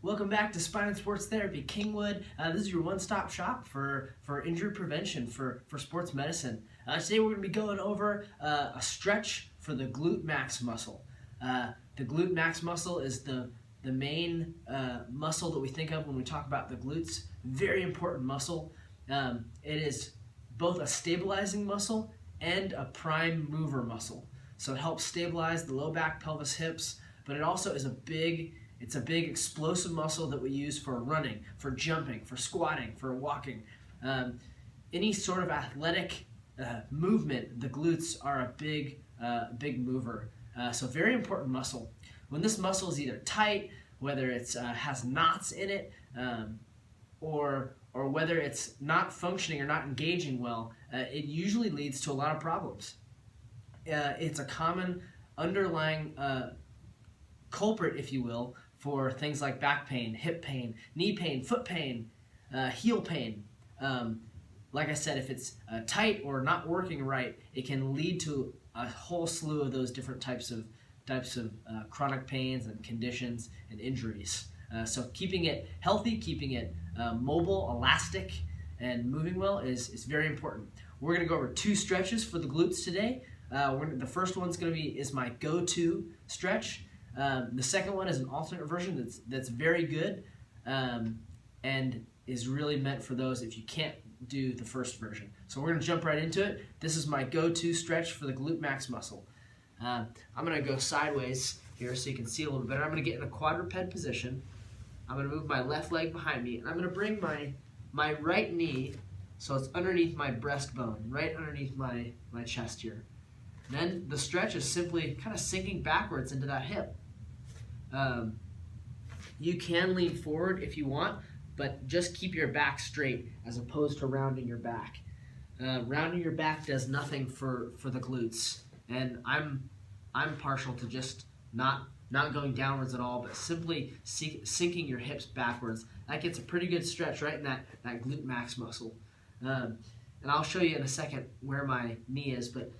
Welcome back to Spine and Sports Therapy, Kingwood. This is your one-stop shop for injury prevention, for sports medicine. Today we're going to be going over a stretch for the Glute Max muscle. The Glute Max muscle is the main muscle that we think of when we talk about the glutes. Very important muscle. It is both a stabilizing muscle and a prime mover muscle. So it helps stabilize the low back, pelvis, hips, but it also is a big explosive muscle that we use for running, for jumping, for squatting, for walking. Any sort of athletic movement, the glutes are a big mover. So very important muscle. When this muscle is either tight, whether it has knots in it, or whether it's not functioning or not engaging well, it usually leads to a lot of problems. It's a common underlying culprit, if you will, for things like back pain, hip pain, knee pain, foot pain, heel pain. Like I said, if it's tight or not working right, it can lead to a whole slew of those different types of chronic pains and conditions and injuries. So keeping it healthy, keeping it mobile, elastic, and moving well is very important. We're going to go over 2 stretches for the glutes today. The first one's going to be my go-to stretch. The second one is an alternate version that's very good and is really meant for those if you can't do the first version. So we're going to jump right into it. This is my go-to stretch for the Glute Max muscle. I'm going to go sideways here so you can see a little better. I'm going to get in a quadruped position. I'm going to move my left leg behind me, and I'm going to bring my right knee so it's underneath my breastbone, right underneath my chest here. And then the stretch is simply kind of sinking backwards into that hip. You can lean forward if you want, but just keep your back straight as opposed to rounding your back. Rounding your back does nothing for the glutes, and I'm partial to just not going downwards at all, but simply sinking your hips backwards. That gets a pretty good stretch right in that Glute Max muscle. And I'll show you in a second where my knee is, but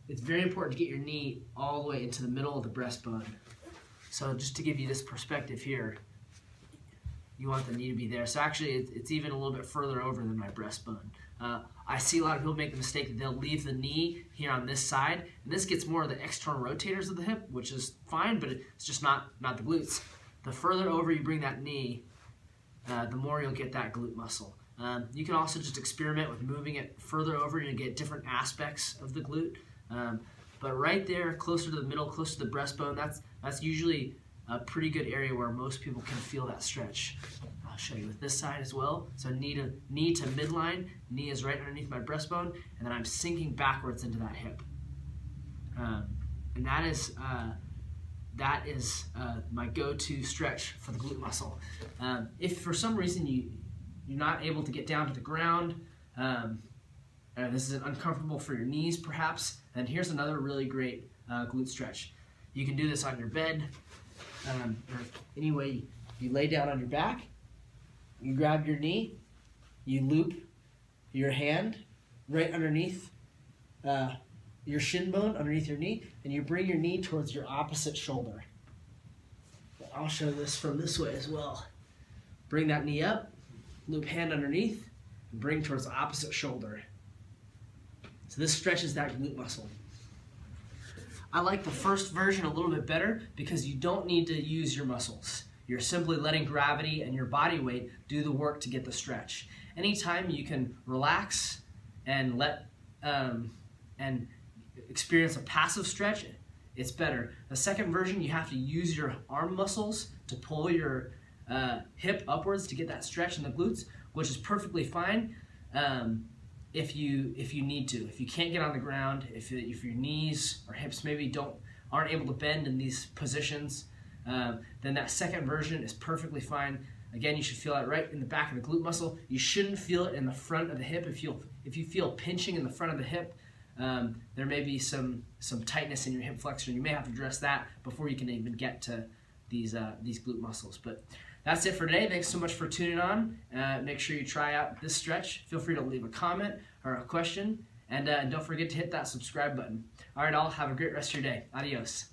it's very important to get your knee all the way into the middle of the breastbone. So just to give you this perspective here, you want the knee to be there. So actually it's even a little bit further over than my breastbone. I see a lot of people make the mistake that they'll leave the knee here on this side, and this gets more of the external rotators of the hip, which is fine, but it's just not the glutes. The further over you bring that knee, the more you'll get that glute muscle. You can also just experiment with moving it further over. You're going to get different aspects of the glute. But right there, closer to the middle, closer to the breastbone, that's usually a pretty good area where most people can feel that stretch. I'll show you with this side as well. So knee to midline, knee is right underneath my breastbone, and then I'm sinking backwards into that hip. And that is my go-to stretch for the glute muscle. If for some reason you're not able to get down to the ground, this is uncomfortable for your knees perhaps, then here's another really great glute stretch. You can do this on your bed, or any way you lay down on your back, you grab your knee, you loop your hand right underneath your shin bone, underneath your knee, and you bring your knee towards your opposite shoulder. I'll show this from this way as well. Bring that knee up, loop hand underneath, and bring towards the opposite shoulder. So this stretches that glute muscle. I like the first version a little bit better because you don't need to use your muscles. You're simply letting gravity and your body weight do the work to get the stretch. Anytime you can relax and and experience a passive stretch, it's better. The second version, you have to use your arm muscles to pull your hip upwards to get that stretch in the glutes, which is perfectly fine if you need to. If you can't get on the ground, if your knees or hips maybe aren't able to bend in these positions, then that second version is perfectly fine. Again, you should feel it right in the back of the glute muscle. You shouldn't feel it in the front of the hip. If you feel pinching in the front of the hip, there may be some tightness in your hip flexor. You may have to address that before you can even get to these glute muscles. But that's it for today. Thanks so much for tuning on. Make sure you try out this stretch. Feel free to leave a comment or a question, and don't forget to hit that subscribe button. All right, all, have a great rest of your day. Adios.